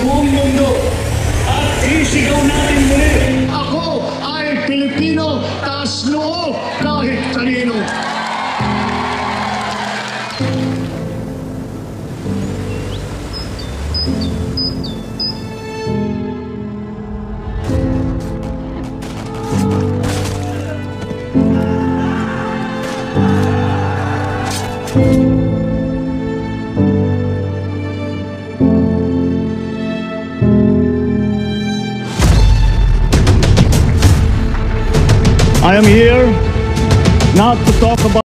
buong mundo. At sisigaw natin muli, Ako ay Pilipino, taas noo kahit kanino. I am here not to talk about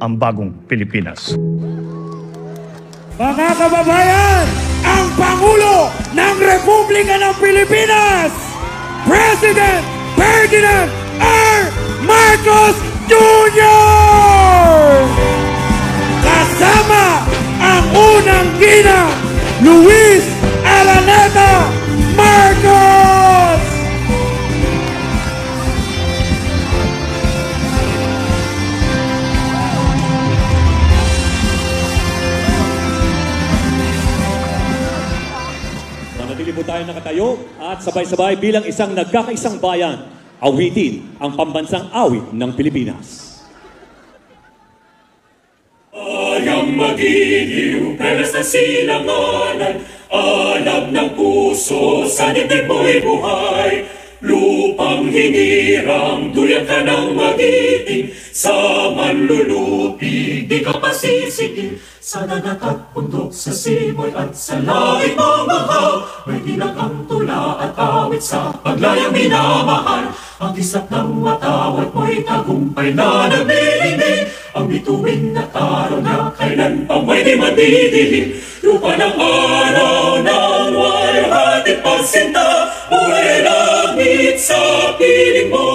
ang bagong Pilipinas. Mga kababayan, ang Pangulo ng Republika ng Pilipinas, President Ferdinand R. Marcos Jr. Kasama ang unang ginang, Luis Araneta Marcos. Manatili po tayo nakatayo at sabay-sabay bilang isang nagkakaisang bayan, awitin ang pambansang awit ng Pilipinas. Ayang magiliw, pelas na silanganan, alab ng puso, sa dibdib mo'y buhay. Lupang hinirang, duyan ka ng magiting, sa manlulupig, di ka pasisigil. Sa dagat at bundok, sa simoy at sa langit mong mahal, may tinagang tula at awit sa paglayang minamahal. Ang isap ng matawad mo'y tagumpay na nagbibigay, ang bituin na taro na kailan pa may di madidilim. Lupa ng araw ng wayang pagsinta, buhay langit sa piling mo.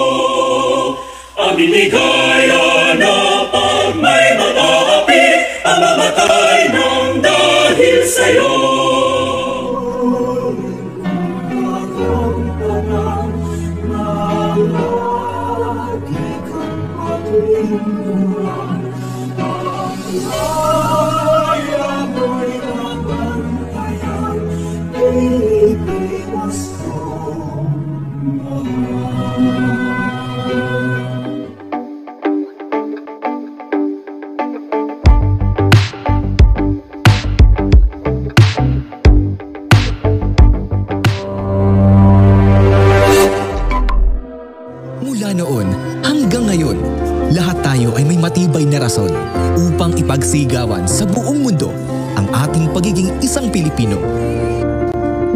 Ang iligaya na pag may mga api, ang mamatay ng dahil sa'yo. Mula noon hanggang ngayon, lahat tayo ay may matibay na rason upang ipagsigawan sa buong mundo ang ating pagiging isang Pilipino.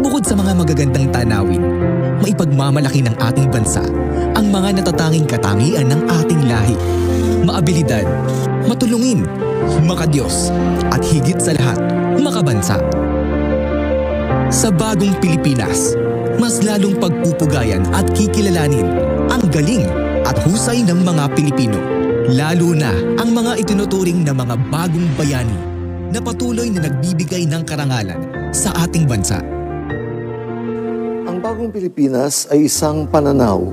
Bukod sa mga magagandang tanawin, maipagmamalaki ng ating bansa ang mga natatanging katangian ng ating lahi. Maabilidad, matulungin, makadiyos, at higit sa lahat, makabansa. Sa bagong Pilipinas, mas lalong pagpupugayan at kikilalanin ang galing at husay ng mga Pilipino, lalo na ang mga itinuturing na mga bagong bayani na patuloy na nagbibigay ng karangalan sa ating bansa. Ang bagong Pilipinas ay isang pananaw.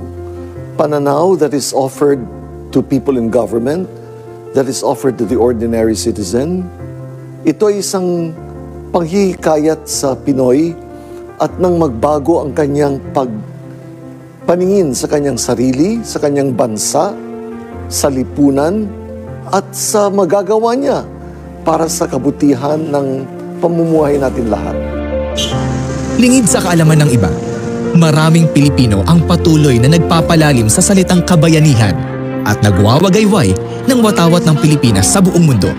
Pananaw that is offered to people in government, that is offered to the ordinary citizen. Ito ay isang panghihikayat sa Pinoy at nang magbago ang kanyang paningin sa kanyang sarili, sa kanyang bansa, sa lipunan, at sa magagawa niya para sa kabutihan ng pamumuhay natin lahat. Lingid sa kaalaman ng iba, maraming Pilipino ang patuloy na nagpapalalim sa salitang kabayanihan at nagwawagayway ng watawat ng Pilipinas sa buong mundo.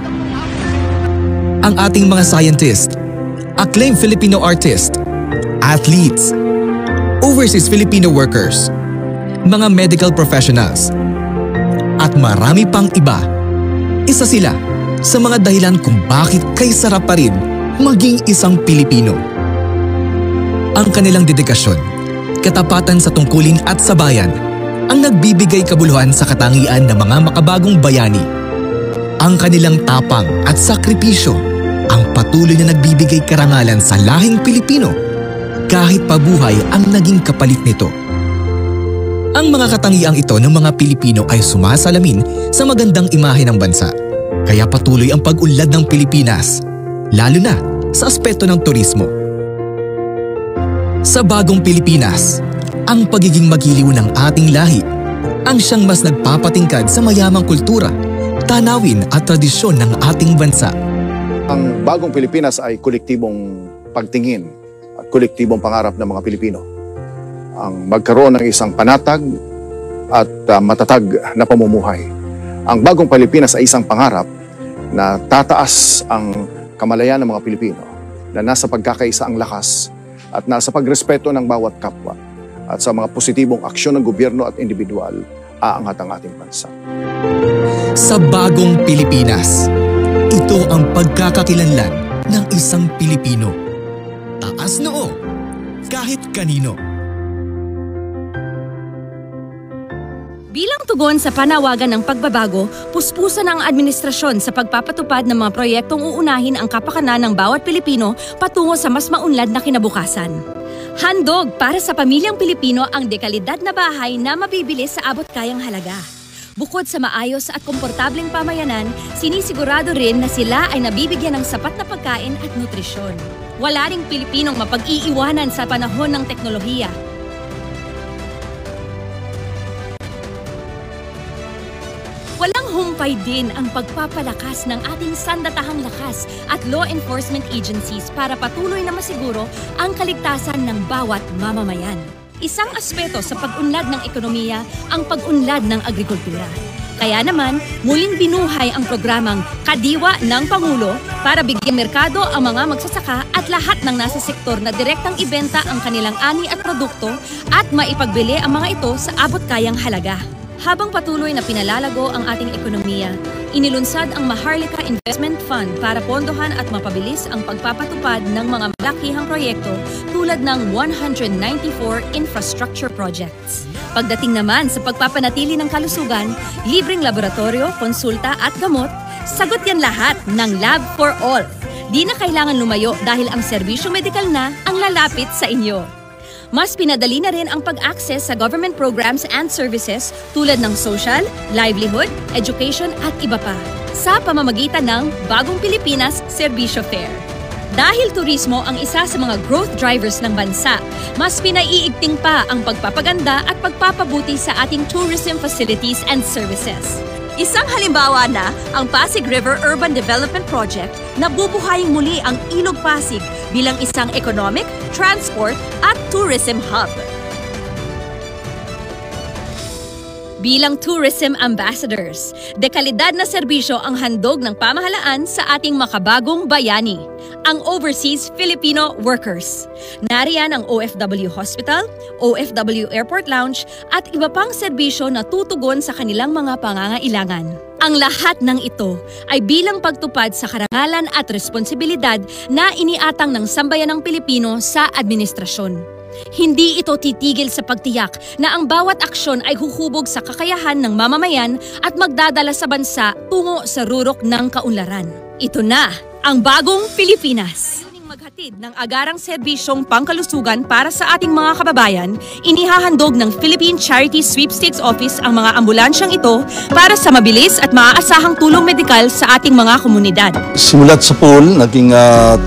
Ang ating mga scientists, acclaimed Filipino artists, athletes, overseas Filipino workers, mga medical professionals, at marami pang iba. Isa sila sa mga dahilan kung bakit kay sarap pa rin maging isang Pilipino. Ang kanilang dedikasyon, katapatan sa tungkulin at sa bayan, ang nagbibigay kabuluhan sa katangian ng mga makabagong bayani. Ang kanilang tapang at sakripisyo, ang patuloy na nagbibigay karangalan sa lahing Pilipino, kahit pabuhay ang naging kapalit nito. Ang mga katangiang ito ng mga Pilipino ay sumasalamin sa magandang imahe ng bansa. Kaya patuloy ang pag-unlad ng Pilipinas, lalo na sa aspeto ng turismo. Sa bagong Pilipinas, ang pagiging magiliw ng ating lahi ang siyang mas nagpapatingkad sa mayamang kultura, tanawin at tradisyon ng ating bansa. Ang bagong Pilipinas ay kolektibong pagtingin at kolektibong pangarap ng mga Pilipino. Ang magkaroon ng isang panatag at matatag na pamumuhay. Ang bagong Pilipinas ay isang pangarap na tataas ang kamalayan ng mga Pilipino, na nasa pagkakaisa ang lakas at nasa pagrespeto ng bawat kapwa, at sa mga positibong aksyon ng gobyerno at individual, aangat ang ating bansa. Sa bagong Pilipinas, ito ang pagkakakilanlan ng isang Pilipino. Taas noo, kahit kanino. Bilang tugon sa panawagan ng pagbabago, puspusan ang administrasyon sa pagpapatupad ng mga proyektong uunahin ang kapakanan ng bawat Pilipino patungo sa mas maunlad na kinabukasan. Handog para sa pamilyang Pilipino ang dekalidad na bahay na mabibili sa abot-kayang halaga. Bukod sa maayos at komportableng pamayanan, sinisigurado rin na sila ay nabibigyan ng sapat na pagkain at nutrisyon. Wala ring Pilipinong mapag-iiwanan sa panahon ng teknolohiya. Walang humpay din ang pagpapalakas ng ating sandatahang lakas at law enforcement agencies para patuloy na masiguro ang kaligtasan ng bawat mamamayan. Isang aspeto sa pag-unlad ng ekonomiya ang pag-unlad ng agrikultura. Kaya naman, muling binuhay ang programang Kadiwa ng Pangulo para bigyan merkado ang mga magsasaka at lahat ng nasa sektor na direktang ibenta ang kanilang ani at produkto at maipagbili ang mga ito sa abot-kayang halaga. Habang patuloy na pinalalago ang ating ekonomiya, inilunsad ang Maharlika Investment Fund para pondohan at mapabilis ang pagpapatupad ng mga malakihang proyekto tulad ng 194 infrastructure projects. Pagdating naman sa pagpapanatili ng kalusugan, libreng laboratorio, konsulta at gamot, sagot yan lahat ng Lab for All. Di na kailangan lumayo dahil ang serbisyo medikal na ang lalapit sa inyo. Mas pinadali na rin ang pag-access sa government programs and services tulad ng social, livelihood, education at iba pa sa pamamagitan ng Bagong Pilipinas Serbisyo Fair. Dahil turismo ang isa sa mga growth drivers ng bansa, mas pinaiigting pa ang pagpapaganda at pagpapabuti sa ating tourism facilities and services. Isang halimbawa na ang Pasig River Urban Development Project na bubuhayin muli ang Ilog Pasig bilang isang economic, transport at tourism hub. Bilang tourism ambassadors, dekalidad na serbisyo ang handog ng pamahalaan sa ating makabagong bayani, ang Overseas Filipino Workers. Nariyan ang OFW Hospital, OFW Airport Lounge at iba pang serbisyo na tutugon sa kanilang mga pangangailangan. Ang lahat ng ito ay bilang pagtupad sa karangalan at responsibilidad na iniatang ng sambayanang Pilipino sa administrasyon. Hindi ito titigil sa pagtiyak na ang bawat aksyon ay huhubog sa kakayahan ng mamamayan at magdadala sa bansa tungo sa rurok ng kaunlaran. Ito na ang Bagong Pilipinas. Maghatid ng agarang serbisyong pangkalusugan para sa ating mga kababayan, inihahandog ng Philippine Charity Sweepstakes Office ang mga ambulansyang ito para sa mabilis at maaasahang tulong medikal sa ating mga komunidad. Simulat sa pool, naging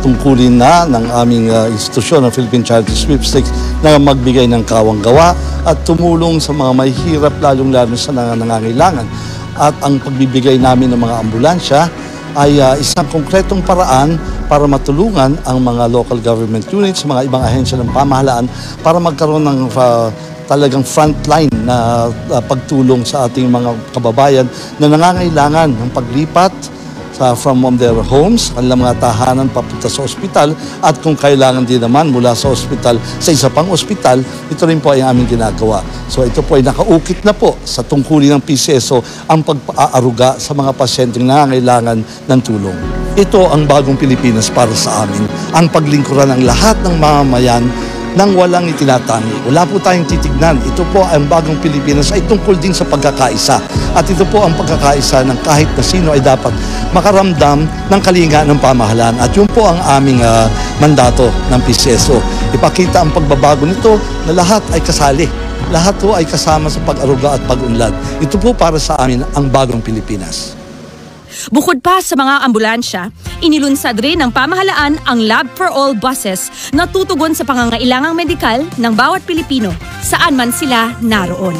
tungkulin na ng aming institusyon ng Philippine Charity Sweepstakes na magbigay ng kawang-gawa at tumulong sa mga mahihirap lalong-lalo sa nangangailangan. At ang pagbibigay namin ng mga ambulansya ay isang konkretong paraan para matulungan ang mga local government units, mga ibang ahensya ng pamahalaan para magkaroon ng talagang frontline na pagtulong sa ating mga kababayan na nangangailangan ng paglipat from their homes, kanilang mga tahanan papunta sa ospital, at kung kailangan din naman mula sa ospital sa isa pang ospital, ito rin po ay aming ginagawa. So ito po ay nakaukit na po sa tungkulin ng PCSO ang pag-aaruga sa mga pasyenteng nangangailangan ng tulong. Ito ang bagong Pilipinas para sa amin, ang paglingkuran ng lahat ng mamamayan nang walang itinatangi. Wala po tayong titignan. Ito po ang bagong Pilipinas ay tungkol din sa pagkakaisa. At ito po ang pagkakaisa ng kahit na sino ay dapat makaramdam ng kalinga ng pamahalaan. At yun po ang aming mandato ng PCSO. Ipakita ang pagbabago nito na lahat ay kasali. Lahat po ay kasama sa pag-aruga at pag-unlad. Ito po para sa amin ang bagong Pilipinas. Bukod pa sa mga ambulansya, inilunsad rin ng pamahalaan ang Lab for All buses na tutugon sa pangangailangang medikal ng bawat Pilipino saan man sila naroon.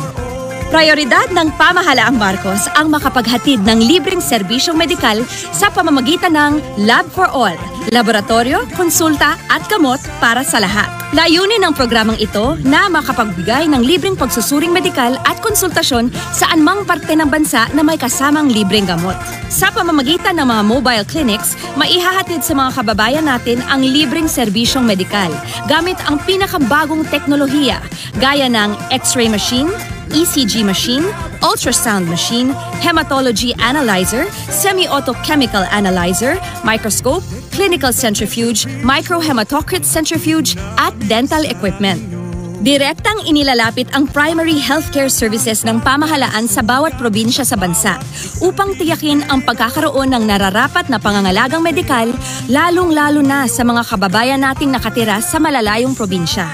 Prioridad ng pamahalaang Marcos ang makapaghatid ng libreng serbisyong medikal sa pamamagitan ng Lab for All, laboratorio, konsulta at gamot para sa lahat. Layunin ng programang ito na makapagbigay ng libreng pagsusuring medikal at konsultasyon saan mang parte ng bansa na may kasamang libreng gamot. Sa pamamagitan ng mga mobile clinics, maihahatid sa mga kababayan natin ang libreng serbisyong medikal gamit ang pinakabagong teknolohiya gaya ng X-ray machine, ECG machine, ultrasound machine, hematology analyzer, semi-auto-chemical analyzer, microscope, clinical centrifuge, microhematocrit centrifuge, at dental equipment. Direktang inilalapit ang primary healthcare services ng pamahalaan sa bawat probinsya sa bansa upang tiyakin ang pagkakaroon ng nararapat na pangangalagang medikal, lalong-lalo na sa mga kababayan nating nakatira sa malalayong probinsya.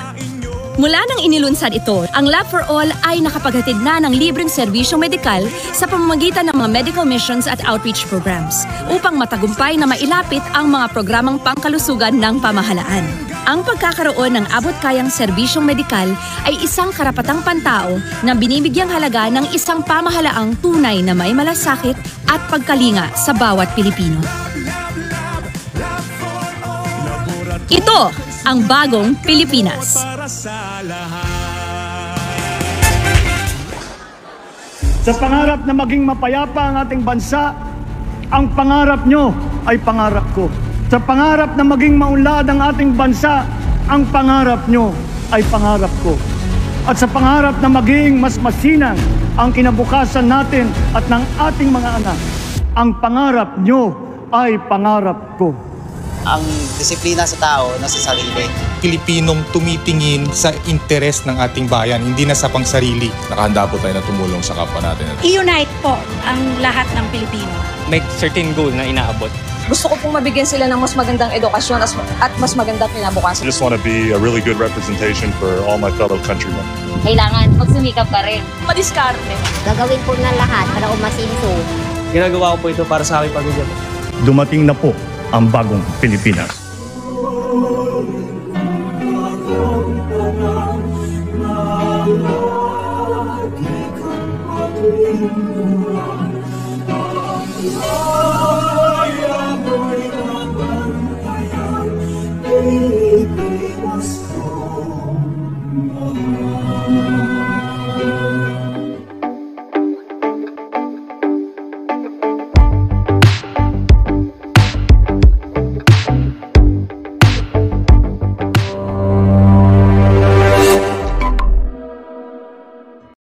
Mula nang inilunsad ito, ang Lab for All ay nakapaghatid na ng libreng serbisyong medikal sa pamamagitan ng mga medical missions at outreach programs upang matagumpay na mailapit ang mga programang pangkalusugan ng pamahalaan. Ang pagkakaroon ng abot-kayang serbisyong medikal ay isang karapatang pantao na binibigyang halaga ng isang pamahalaang tunay na may malasakit at pagkalinga sa bawat Pilipino. Ito ang bagong Pilipinas. Sa pangarap na maging mapayapa ang ating bansa, ang pangarap nyo ay pangarap ko. Sa pangarap na maging maunlad ang ating bansa, ang pangarap nyo ay pangarap ko. At sa pangarap na maging mas masinang ang kinabukasan natin at ng ating mga anak, ang pangarap nyo ay pangarap ko. Ang disiplina sa tao nasa sarili. Pilipinong tumitingin sa interes ng ating bayan, hindi na sa pangsarili. Nakahanda po tayo na tumulong sa kapwa natin. I-unite po ang lahat ng Pilipino. May certain goal na inaabot. Gusto ko pong mabigyan sila ng mas magandang edukasyon at mas magandang kinabukasan. I just want to be a really good representation for all my fellow countrymen. Kailangan magsumikap ka rin. Madiskarte. Gagawin po na lahat para umasinso. Ginagawa ko po ito para sa aking pamilya. Dumating na po ang bagong Pilipinas.